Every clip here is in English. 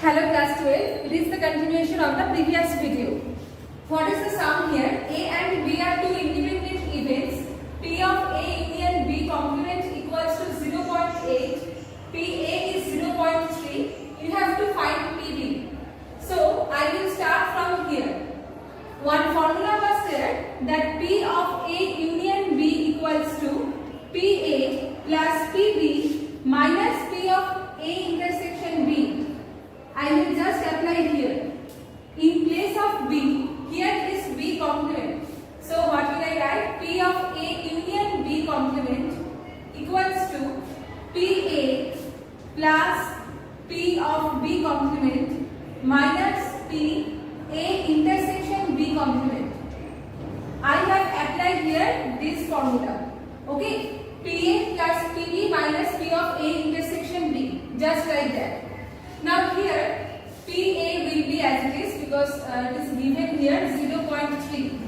Hello class 12, it is the continuation of the previous video. What is the sum here? A and B are two independent events. P of A union B complement equals to 0.8. PA is 0.3. You have to find PB. So I will start from here. One formula was there that P of A union B equals to PA plus PB minus P of A intersection B. I will just apply here. In place of B, here is B complement. So what will I write? P of A union B complement equals to PA plus P of B complement minus P A intersection B complement. I have applied here this formula. Okay? PA plus PB minus P of A intersection B. Just like that. Now here PA will be as it is because it is given here 0.3.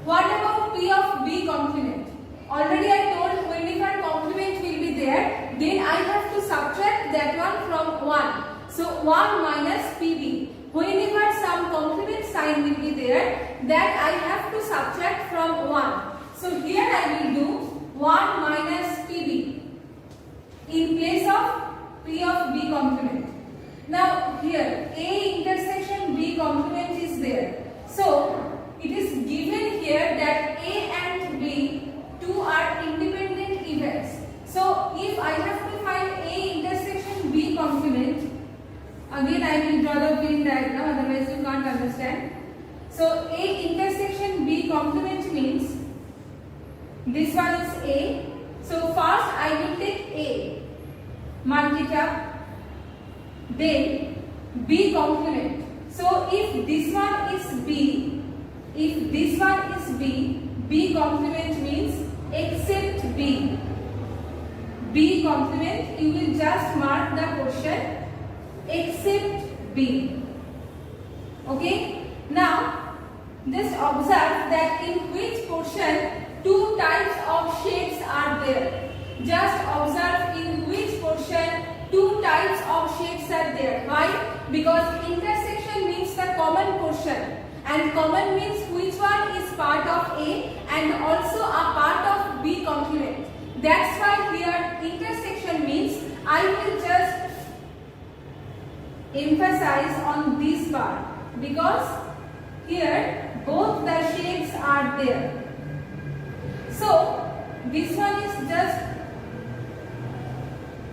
What about P of B complement? Already I told whenever complement will be there, then I have to subtract that one from 1. So 1 minus PB. Whenever some complement sign will be there, that I have to subtract from 1. So here I will do 1 minus PB in place of P of B complement. Now here A intersection B complement is there. So it is given here that A and B two are independent events. So if I have to find A intersection B complement, again I will draw the Venn diagram, otherwise you can't understand. So A intersection B complement means this one is A. So first I will take A, mark it up. Then B complement. So if this one is B, B complement means except B. B complement, you will just mark the portion except B. Okay? Now, just observe that in which portion two types of shades are there. Just observe in which portion two types of shades are there. Why? Because intersection means the common portion, and common means which one is part of A and also a part of B complement. That's why here intersection means I will just emphasize on this part because here both the shades are there. So this one is just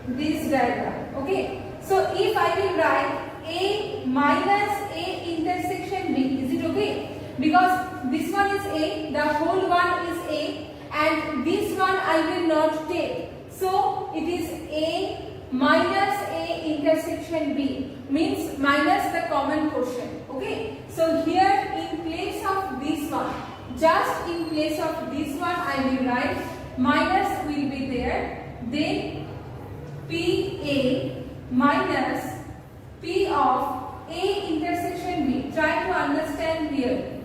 this diagram. Okay. So if I will write A minus A intersection B, is it okay? Because this one is A, the whole one is A, and this one I will not take. So it is A minus A intersection B, means minus the common portion. Okay. So here in place of this one, just in place of this one I will write minus will be there. Then PA minus P of A intersection B. Try to understand here.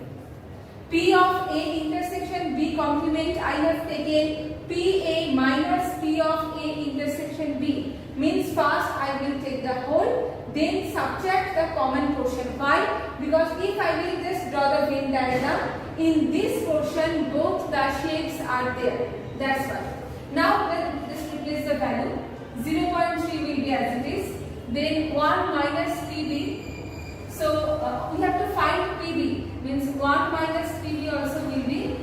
P of A intersection B complement I have taken PA minus P of A intersection B. Means first I will take the whole, then subtract the common portion. Why? Because if I will just draw the Venn diagram, in this portion both the shades are there. That's why. Now let's just replace the value. 0.3 will be as it is. Then 1 minus PB. So we have to find PB. Means 1 minus PB also will be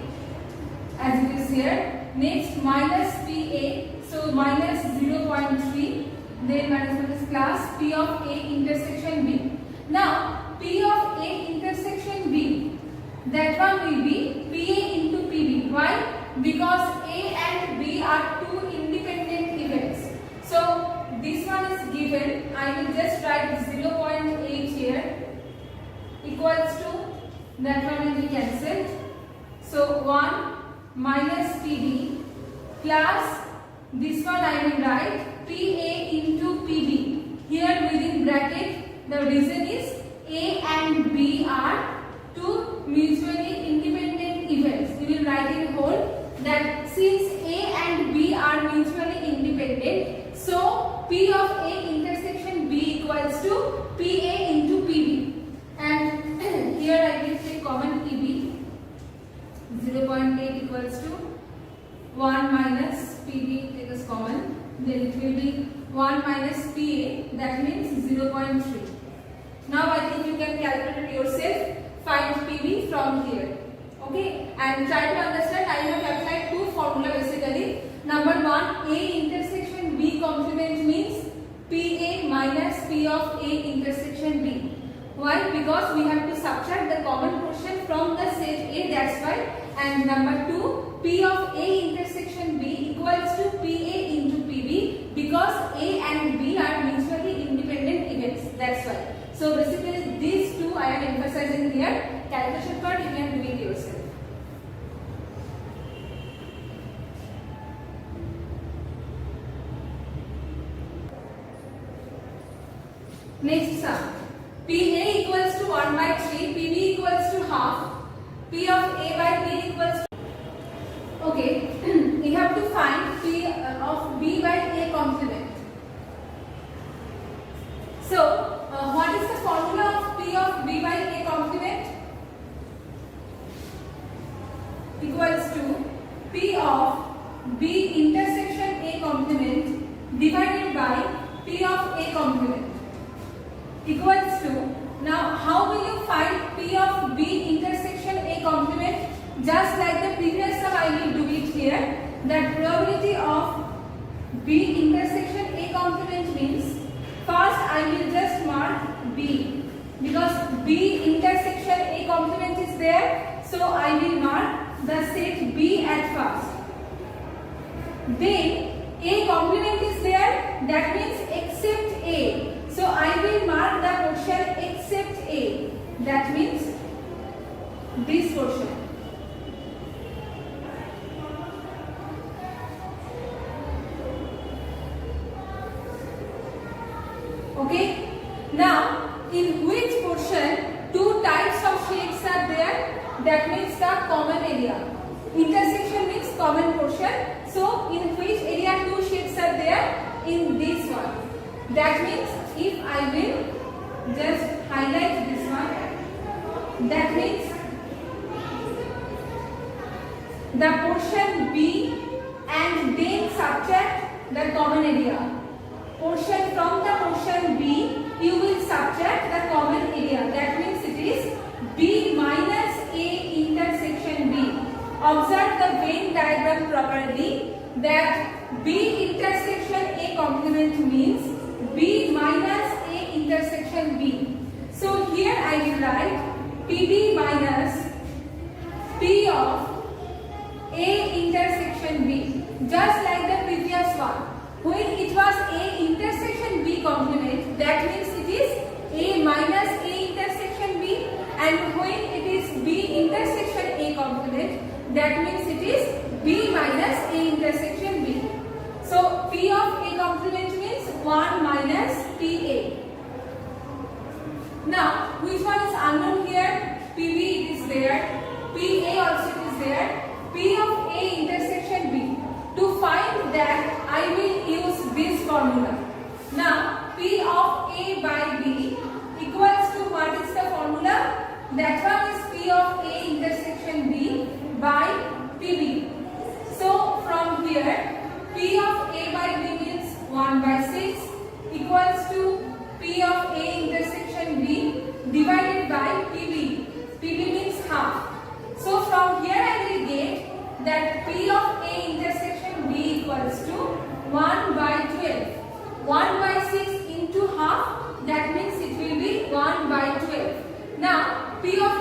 as it is here. Next minus PA. So minus 0.3. Then minus what is class P of A intersection B. Now P of A intersection B. That one will be PA into PB. Why? Because A and B are two independent events. So this one is given, I will just write 0.8 here equals to, that one will be cancelled. So 1 minus PB plus this one I will write PA into PB. Here within bracket the reason is A and B are two mutually independent events. You will write in whole that since A and B are mutually independent, so P of A intersection B equals to PA then it will be 1 minus PA, that means 0.3. Now I think you can calculate it yourself, find PV from here. Okay, and try to understand. I have applied two formula basically. Number one, A intersection B complement means PA minus P of A intersection B. Why? Because we have to subtract the common portion from the set A, that's why. And number two, P of A intersection B equals to PA into PB, because A and B are mutually independent events, that's why. So basically these two I am emphasizing here. Calculation part you can do it yourself. Next sum. PA equals to 1 by 3, PB equals to half, P of A by B equals to... Okay, we have to find P of B by A complement. So, what is the formula of P of B by A complement? Equals to P of B intersection A complement divided by P of A complement. Equals to, now how will you find P of B intersection A complement? Just like the previous sum, I will do it here. That probability of B intersection A complement means, first I will just mark B, because B intersection A complement is there, so I will mark the set B at first. Then A complement is there, that means except A. So I will mark the portion except A, that means this portion. Okay. Now, in which portion two types of shades are there? That means the common area. Intersection means common portion. So, in which area two shades are there? In this one. That means if I will just highlight this one, that means the portion B and then subtract the common area. Portion from the portion B, you will subtract the common area. That means it is B minus A intersection B. Observe the Venn diagram properly, that B intersection A complement means B minus A intersection B. So here I will write PB minus P of A intersection B. Just like the previous one. When it was A intersection B complement, that means it is A minus A intersection B. And when it is B intersection A complement, that means it is B minus A intersection B. So P of A complement means 1 minus PA. Now, which one is unknown here? PB is there, PA also is there, P of A intersection B. To find that, I will use this formula. Now, P of A by B equals to, what is the formula? That one is P of A intersection B by PB. So, from here, P of A by B means 1 by 6 equals to P of A intersection B divided by PB. PB means half. So from here I will get that P of A intersection B equals to 1 by 12. 1 by 6 into half, that means it will be 1 by 12. Now P of